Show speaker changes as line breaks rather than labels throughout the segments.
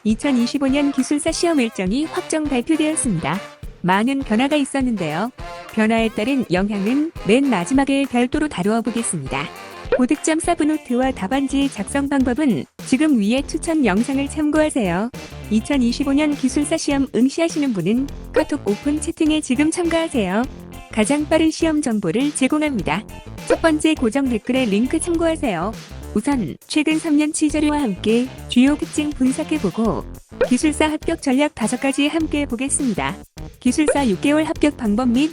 2025년 기술사 시험 일정이 확정 발표되었습니다. 많은 변화가 있었는데요. 변화에 따른 영향은 맨 마지막에 별도로 다루어 보겠습니다. 고득점 서브노트와 답안지 작성 방법은 지금 위의 추천 영상을 참고하세요. 2025년 기술사 시험 응시하시는 분은 카톡 오픈 채팅에 지금 참가하세요. 가장 빠른 시험 정보를 제공합니다. 첫 번째 고정 댓글에 링크 참고하세요. 우선 최근 3년치 자료와 함께 주요 특징 분석해보고 기술사 합격 전략 5가지 함께 보겠습니다. 기술사 6개월 합격 방법 및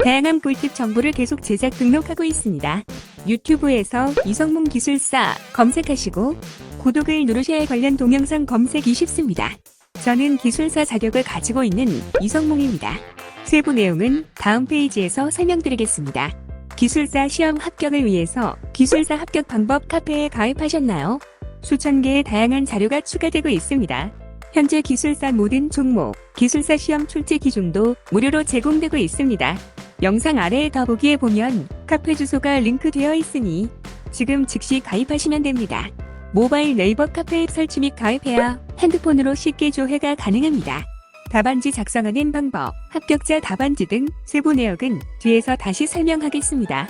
다양한 꿀팁 정보를 계속 제작 등록하고 있습니다. 유튜브에서 이성문 기술사 검색하시고 구독을 누르셔야 관련 동영상 검색이 쉽습니다. 저는 기술사 자격을 가지고 있는 이성문입니다. 세부 내용은 다음 페이지에서 설명드리겠습니다. 기술사 시험 합격을 위해서 기술사 합격 방법 카페에 가입하셨나요? 수천 개의 다양한 자료가 추가되고 있습니다. 현재 기술사 모든 종목, 기술사 시험 출제 기준도 무료로 제공되고 있습니다. 영상 아래에 더보기에 보면 카페 주소가 링크되어 있으니 지금 즉시 가입하시면 됩니다. 모바일 네이버 카페 앱 설치 및 가입해야 핸드폰으로 쉽게 조회가 가능합니다. 답안지 작성하는 방법, 합격자 답안지 등 세부 내역은 뒤에서 다시 설명하겠습니다.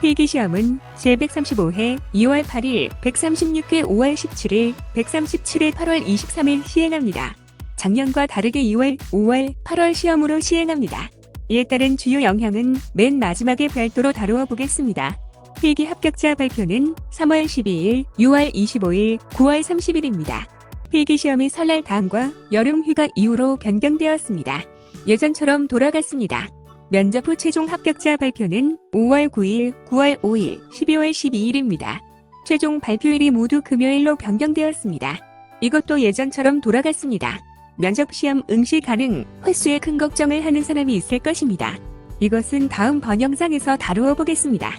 필기시험은 제135회 2월 8일, 136회 5월 17일, 137회 8월 23일 시행합니다. 작년과 다르게 2월, 5월, 8월 시험으로 시행합니다. 이에 따른 주요 영향은 맨 마지막에 별도로 다루어 보겠습니다. 필기 합격자 발표는 3월 12일, 6월 25일, 9월 30일입니다. 필기시험이 설날 다음과 여름휴가 이후로 변경되었습니다. 예전처럼 돌아갔습니다. 면접 후 최종 합격자 발표는 5월 9일, 9월 5일, 12월 12일입니다. 최종 발표일이 모두 금요일로 변경되었습니다. 이것도 예전처럼 돌아갔습니다. 면접시험 응시 가능, 횟수에 큰 걱정을 하는 사람이 있을 것입니다. 이것은 다음 번 영상에서 다루어 보겠습니다.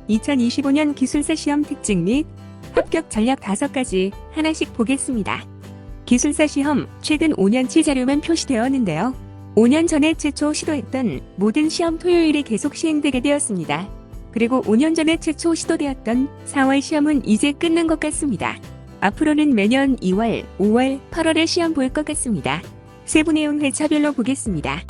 2025년 기술사 시험 특징 및 합격 전략 5가지 하나씩 보겠습니다. 기술사 시험 최근 5년치 자료만 표시되었는데요. 5년 전에 최초 시도했던 모든 시험 토요일에 계속 시행되게 되었습니다. 그리고 5년 전에 최초 시도되었던 4월 시험은 이제 끝난 것 같습니다. 앞으로는 매년 2월, 5월, 8월에 시험 볼 것 같습니다. 세부 내용 회차별로 보겠습니다.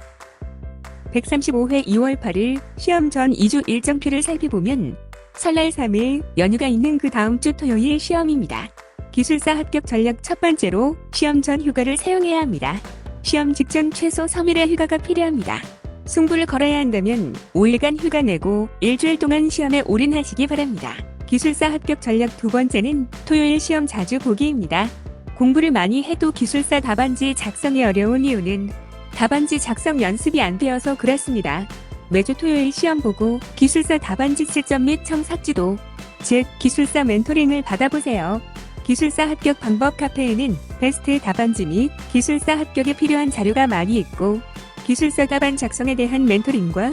135회 2월 8일 시험 전 2주 일정표를 살펴보면 설날 3일 연휴가 있는 그 다음 주 토요일 시험입니다. 기술사 합격 전략 첫 번째로 시험 전 휴가를 사용해야 합니다. 시험 직전 최소 3일의 휴가가 필요합니다. 승부를 걸어야 한다면 5일간 휴가 내고 일주일 동안 시험에 올인하시기 바랍니다. 기술사 합격 전략 두 번째는 토요일 시험 자주 보기입니다. 공부를 많이 해도 기술사 답안지 작성이 어려운 이유는 답안지 작성 연습이 안 되어서 그렇습니다. 매주 토요일 시험 보고 기술사 답안지 채점 및 청삭지도, 즉 기술사 멘토링을 받아보세요. 기술사 합격 방법 카페에는 베스트 답안지 및 기술사 합격에 필요한 자료가 많이 있고 기술사 답안 작성에 대한 멘토링과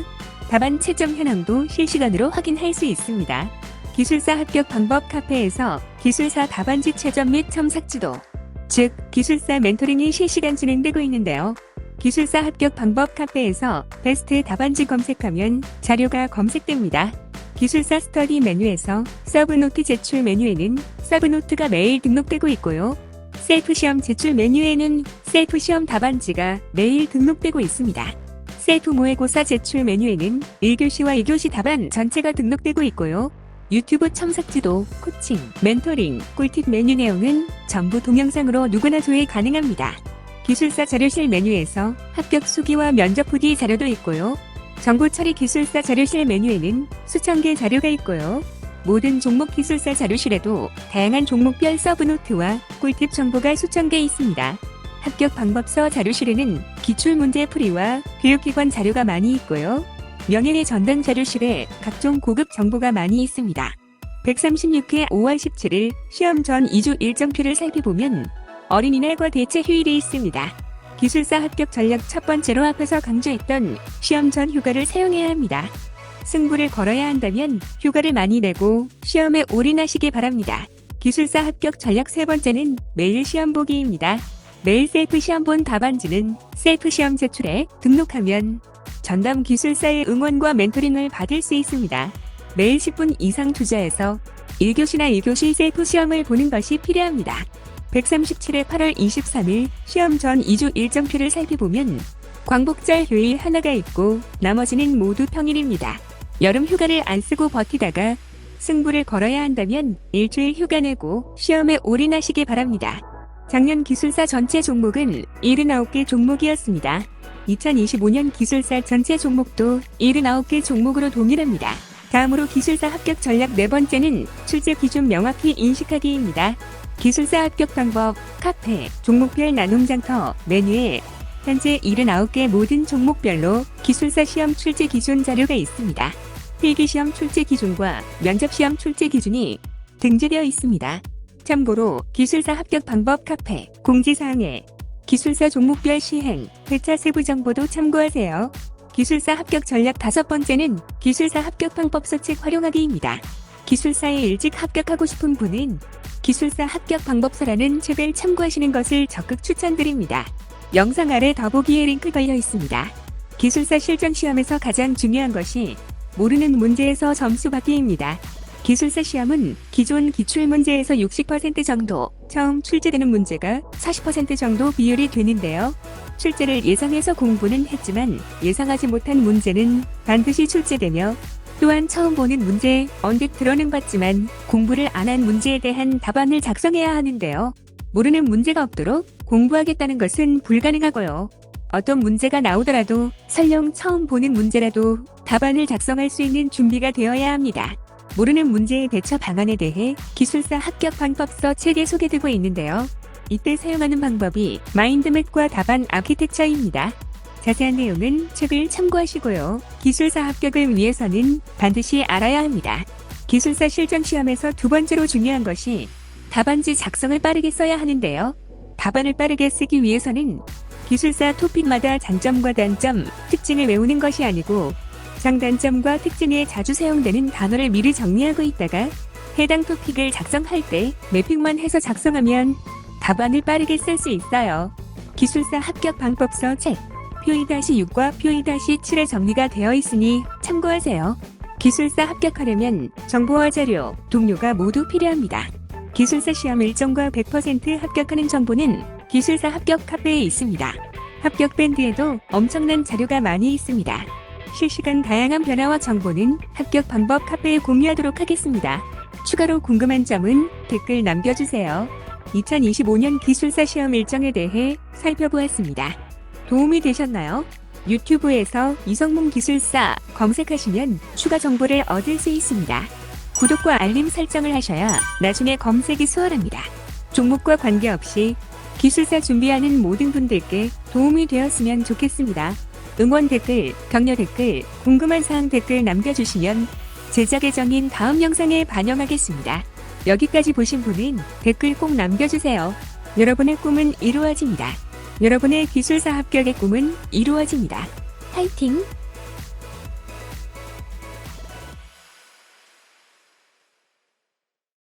답안 채점 현황도 실시간으로 확인할 수 있습니다. 기술사 합격 방법 카페에서 기술사 답안지 채점 및 첨삭지도, 즉 기술사 멘토링이 실시간 진행되고 있는데요. 기술사 합격 방법 카페에서 베스트 답안지 검색하면 자료가 검색됩니다. 기술사 스터디 메뉴에서 서브노트 제출 메뉴에는 서브노트가 매일 등록되고 있고요. 셀프 시험 제출 메뉴에는 셀프 시험 답안지가 매일 등록되고 있습니다. 셀프 모의고사 제출 메뉴에는 1교시와 2교시 답안 전체가 등록되고 있고요. 유튜브 첨삭지도, 코칭, 멘토링, 꿀팁 메뉴 내용은 전부 동영상으로 누구나 조회 가능합니다. 기술사 자료실 메뉴에서 합격 수기와 면접 후기 자료도 있고요. 정보 처리 기술사 자료실 메뉴에는 수천 개 자료가 있고요. 모든 종목 기술사 자료실에도 다양한 종목별 서브노트와 꿀팁 정보가 수천 개 있습니다. 합격 방법서 자료실에는 기출문제 풀이와 교육기관 자료가 많이 있고요. 명예회 전당 자료실에 각종 고급 정보가 많이 있습니다. 136회 5월 17일 시험 전 2주 일정표를 살펴보면 어린이날과 대체 휴일이 있습니다. 기술사 합격 전략 첫 번째로 앞에서 강조했던 시험 전 휴가를 사용해야 합니다. 승부를 걸어야 한다면 휴가를 많이 내고 시험에 올인하시기 바랍니다. 기술사 합격 전략 세 번째는 매일 시험 보기입니다. 매일 셀프 시험 본 답안지는 셀프 시험 제출에 등록하면 전담 기술사의 응원과 멘토링을 받을 수 있습니다. 매일 10분 이상 투자해서 1교시나 2교시 셀프 시험을 보는 것이 필요합니다. 137회 8월 23일 시험 전 2주 일정표를 살펴보면 광복절 휴일 하나가 있고 나머지는 모두 평일입니다. 여름 휴가를 안 쓰고 버티다가 승부를 걸어야 한다면 일주일 휴가 내고 시험에 올인하시기 바랍니다. 작년 기술사 전체 종목은 79개 종목이었습니다. 2025년 기술사 전체 종목도 79개 종목으로 동일합니다. 다음으로 기술사 합격 전략 네 번째는 출제 기준 명확히 인식하기입니다. 기술사 합격 방법, 카페, 종목별 나눔장터, 메뉴에 현재 79개 모든 종목별로 기술사 시험 출제 기준 자료가 있습니다. 필기시험 출제 기준과 면접시험 출제 기준이 등재되어 있습니다. 참고로 기술사 합격 방법 카페, 공지사항에 기술사 종목별 시행, 회차 세부 정보도 참고하세요. 기술사 합격 전략 다섯 번째는 기술사 합격 방법서 책 활용하기입니다. 기술사에 일찍 합격하고 싶은 분은 기술사 합격 방법서라는 책을 참고하시는 것을 적극 추천드립니다. 영상 아래 더보기에 링크 걸려 있습니다. 기술사 실전 시험에서 가장 중요한 것이 모르는 문제에서 점수 받기입니다. 기술사 시험은 기존 기출문제에서 60% 정도, 처음 출제되는 문제가 40% 정도 비율이 되는데요. 출제를 예상해서 공부는 했지만 예상하지 못한 문제는 반드시 출제되며 또한 처음 보는 문제, 언뜻 들어는 봤지만 공부를 안 한 문제에 대한 답안을 작성해야 하는데요. 모르는 문제가 없도록 공부하겠다는 것은 불가능하고요. 어떤 문제가 나오더라도 설령 처음 보는 문제라도 답안을 작성할 수 있는 준비가 되어야 합니다. 모르는 문제의 대처 방안에 대해 기술사 합격 방법서 책에 소개되고 있는데요. 이때 사용하는 방법이 마인드맵과 답안 아키텍처입니다. 자세한 내용은 책을 참고하시고요. 기술사 합격을 위해서는 반드시 알아야 합니다. 기술사 실전 시험에서 두 번째로 중요한 것이 답안지 작성을 빠르게 써야 하는데요. 답안을 빠르게 쓰기 위해서는 기술사 토픽마다 장점과 단점, 특징을 외우는 것이 아니고 장단점과 특징에 자주 사용되는 단어를 미리 정리하고 있다가 해당 토픽을 작성할 때 매핑만 해서 작성하면 답안을 빠르게 쓸 수 있어요. 기술사 합격 방법서 책 표2-6과 표2-7에 정리가 되어 있으니 참고하세요. 기술사 합격하려면 정보와 자료, 동료가 모두 필요합니다. 기술사 시험 일정과 100% 합격하는 정보는 기술사 합격 카페에 있습니다. 합격 밴드에도 엄청난 자료가 많이 있습니다. 실시간 다양한 변화와 정보는 합격 방법 카페에 공유하도록 하겠습니다. 추가로 궁금한 점은 댓글 남겨주세요. 2025년 기술사 시험 일정에 대해 살펴보았습니다. 도움이 되셨나요? 유튜브에서 이성문 기술사 검색하시면 추가 정보를 얻을 수 있습니다. 구독과 알림 설정을 하셔야 나중에 검색이 수월합니다. 종목과 관계없이 기술사 준비하는 모든 분들께 도움이 되었으면 좋겠습니다. 응원 댓글, 격려 댓글, 궁금한 사항 댓글 남겨주시면 제작 예정인 다음 영상에 반영하겠습니다. 여기까지 보신 분은 댓글 꼭 남겨주세요. 여러분의 꿈은 이루어집니다. 여러분의 기술사 합격의 꿈은 이루어집니다. 화이팅!